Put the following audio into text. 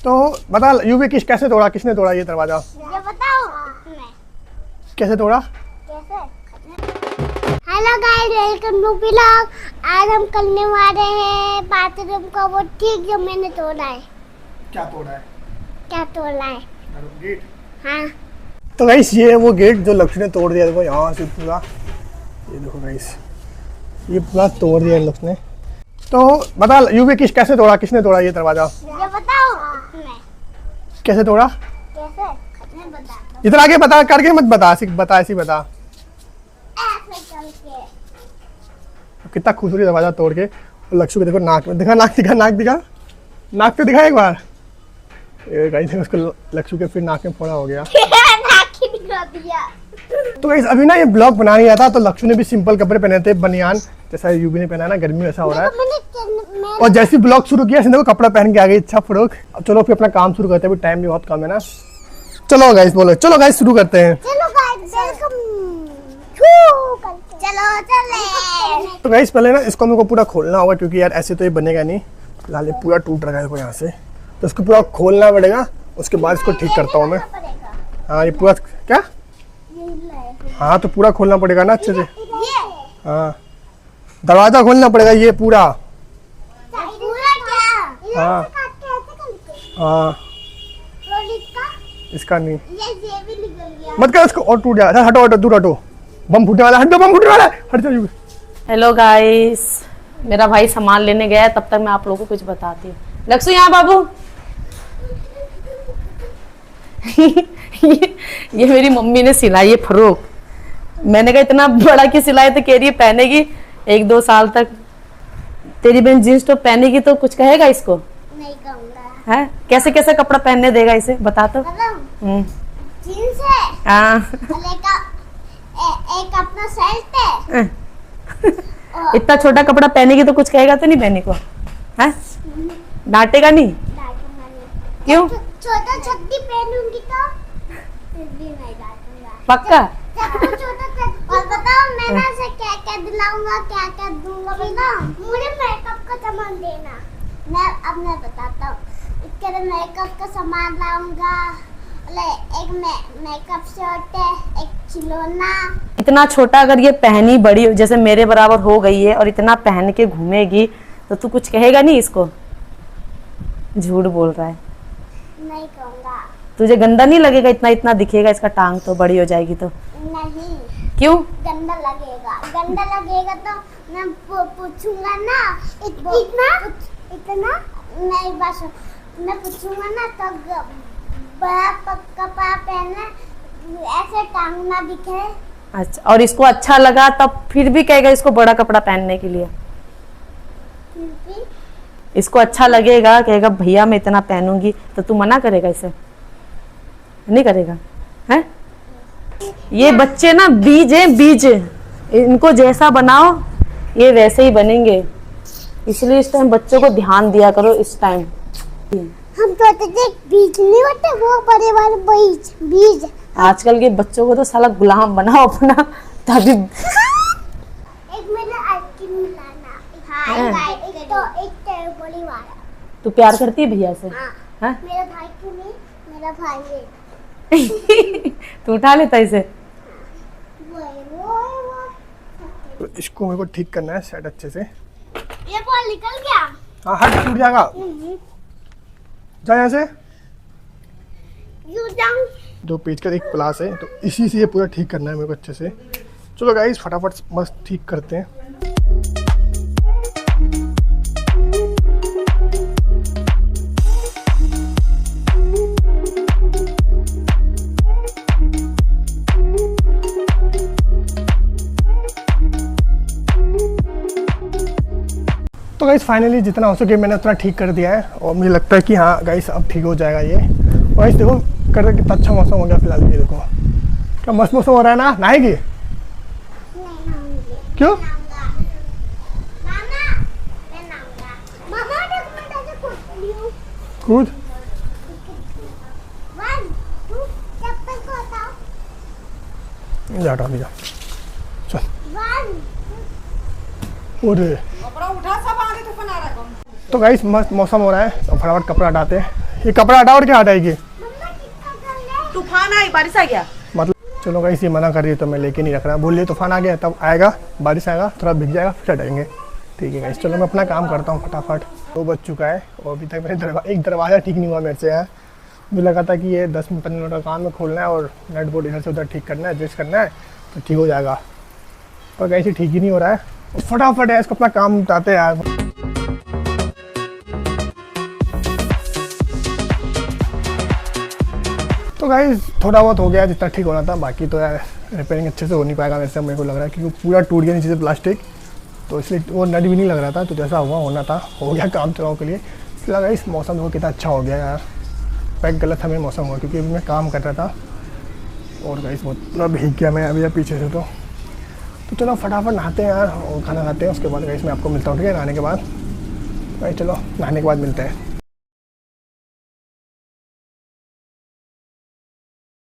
तो बता यूवी कैसे तोड़ा, किसने तोड़ा ये दरवाजा? ये बताओ मैं कैसे तोड़ा? कैसे? Hello guys, welcome to vlog. आज हम करने वाले हैं बाथरूम का वो ठीक जो मैंने तोड़ा है। क्या तोड़ा है? क्या तोड़ा है? गेट। हाँ। तो गाइस ये है वो गेट जो लक्ष्य ने तोड़ दिया। देखो यहाँ से पूरा, ये देखो गाइस ये पूरा तोड़ दिया लक्ष्य ने। तो बता यूवी कैसे तोड़ा, किसने तोड़ा ये दरवाजा? ये बताओ मैं कैसे तोड़ा? कैसे? मैं बताता इधर आगे बता, करके मत बता, ऐसी बता। ऐसे चल के कितना खूबसूरत दरवाजा तोड़ के लक्ष्य को देखो नाक में दिखा, नाक पे दिखा एक बार। ये गाइस उसको लक्ष्य के फिर नाक में फोड़ा हो गया। नाक ही दिखा दिया। तो गाइस अभी ना ये ब्लॉग बना नहीं आता, तो लक्ष्य ने भी सिंपल कपड़े पहने थे, बनियान जैसा यूवी ने पहना है ना, गर्मी में ऐसा हो रहा है। और जैसे ब्लॉग शुरू किया देखो कपड़ा पहन के आ गई, अच्छा फरोक। अब चलो फिर अपना काम शुरू करते हैं, टाइम भी बहुत कम है ना। चलो गाइस बोलो, चलो गाइस शुरू करते हैं। चलो गाइस वेलकम। चलो चले। तो गाइस पहले ना इसको मेरे को पूरा खोलना होगा, क्योंकि यार ऐसे तो ये बनेगा नहीं। फिलहाल ये पूरा टूट रहा है देखो यहाँ से, तो इसको पूरा खोलना पड़ेगा, उसके बाद इसको ठीक करता हूँ मैं। हाँ ये पूरा क्या? हाँ तो पूरा खोलना पड़ेगा ना अच्छे से। हाँ दरवाजा खोलना पड़ेगा ये पूरा। हाँ हाँ इसका नहीं, मत कर इसको, और टूट जाएगा। हटो हटो दूर हटो, बम फूटने वाला, बम फूटने वाला, हट जाओ। हेलो गाइस, मेरा भाई सामान लेने गया है, तब तक मैं आप लोगों को कुछ बताती हूँ। लक्ष्य यहाँ बाबू। ये मेरी मम्मी ने सिलाई है फरोक। मैंने कहा इतना बड़ा की सिलाई, तो कह रही है पहनेगी 1-2 साल तक। तेरी बहन जींस टॉप पहनेगी तो कुछ कहेगा इसको? नहीं कहूँगा। है कैसे कैसे कपड़ा पहनने देगा इसे, बता तो। जींस है, हाँ एक अपना शर्ट है। इतना छोटा कपड़ा पहनेगी तो कुछ कहेगा तो नहीं बहनी को? है डांटेगा नहीं? क्यों? छोटा छत्ती पहनूंगी तो फिर भी नहीं डांटूंगा। पक्का? और बताओ मैं ना से क्या क्या दिलाऊंगा, क्या क्या दूंगा बताओ। मुझे मेकअप का सामान देना। मैं बताता हूँ। इसके लिए मेकअप का सामान लाऊंगा, एक मेकअप सेट है, एक खिलौना। इतना छोटा अगर ये पहनी बड़ी जैसे मेरे बराबर हो गई है और इतना पहन के घूमेगी तो तू कुछ कहेगा नहीं इसको? झूठ बोल रहा है। नहीं कहूँगा। तुझे गंदा नहीं लगेगा? इतना इतना दिखेगा इसका टांग तो बड़ी हो जाएगी तो। नहीं। क्यों? गंदा लगेगा तो मैं पूछूंगा ना। इतना मैं पूछूंगा ना तो बड़ा कपड़ा पहने, ऐसे टांग ना दिखे। अच्छा, और इसको अच्छा लगा तब फिर भी कहेगा इसको बड़ा कपड़ा पहनने के लिए? फिर भी इसको अच्छा लगेगा, कहेगा भैया मैं इतना पहनूंगी, तो तू मना करेगा इसे? नहीं करेगा? है ये बच्चे ना बीज है, बीज। इनको जैसा बनाओ ये वैसे ही बनेंगे, इसलिए इस टाइम बच्चों को ध्यान दिया करो। इस टाइम हम तो बीज नहीं होते, वो बड़े वाले बीज। आजकल के बच्चों को तो साला गुलाम बनाओ अपना, तभी। एक मैंने आइसक्रीम मिलाना। हाँ, एक बड़ी वाला। तू प्यार करती है भैया से? हाँ। मेरा भाई क्यों नहीं? मेरा भाई है। तू उठा लेता इसे? तो इसको मेरे को ठीक करना है सेट अच्छे से। ये बॉल निकल गया। हाँ हट, टूट जाएगा। जा यहाँ से। दो पेज का एक प्लास है, तो इसी से ये पूरा ठीक करना है मेरे को अच्छे से। चलो गाइस फटाफट मस्त ठीक करते हैं। तो गाइस फाइनली जितना हो सके मैंने उतना ठीक कर दिया है, और मुझे लगता है कि हाँ गाइस अब ठीक हो जाएगा ये। और गाइस देखो कर कितना अच्छा मौसम हो गया फिलहाल। ये देखो क्या मस्त मौसम हो रहा है ना। नहाएगी? क्यों? कूद। हटा दिया, चल। तो गाइस मस्त मौसम हो रहा है, तो फटाफट कपड़ा हटाते हैं। ये कपड़ा हटाओ और क्या हटाएगी? मम्मा कितना कर ले? तूफान आई, बारिश आ गया। मतलब चलो गाइस ये मना कर रही है तो मैं लेके नहीं रख रहा। बोल रही तूफान आ गया तब आएगा, बारिश आएगा, थोड़ा भीग जाएगा फिर हटाएंगे। ठीक है गाइस, चलो मैं अपना काम करता हूँ फटाफट। 2 बज चुका है और अभी तक मेरे एक दरवाज़ा ठीक नहीं हुआ मेरे से यार। मुझे लगा था कि ये 10-15 मिनट का काम है, खोलना है और नट बोर्ड इधर से उधर ठीक करना है, एडजस्ट करना है तो ठीक हो जाएगा। पर गाइस ये ठीक ही नहीं हो रहा है। फटाफट है इसको अपना काम बताते हैं यार। तो गाइस थोड़ा बहुत हो गया जितना ठीक होना था, बाकी तो यार रिपेयरिंग अच्छे से हो नहीं पाएगा वैसे मेरे को लग रहा है, क्योंकि पूरा टूट गया नीचे से प्लास्टिक, तो इसलिए वो नट भी नहीं लग रहा था। तो जैसा हुआ होना था हो गया काम चलाओ के लिए। फिलहाल गाइस मौसम देखो कितना अच्छा हो गया यार। पैक गलत हमें मौसम हुआ क्योंकि अभी मैं काम कर रहा था और गाइस बहुत पूरा भीग गया मैं अभी पीछे से। तो चलो फटाफट नहाते हैं यार और खाना खाते हैं, उसके बाद गाइस मैं आपको मिलता हूँ, ठीक है? नहाने के बाद गाइस चलो नहाने के बाद मिलते हैं।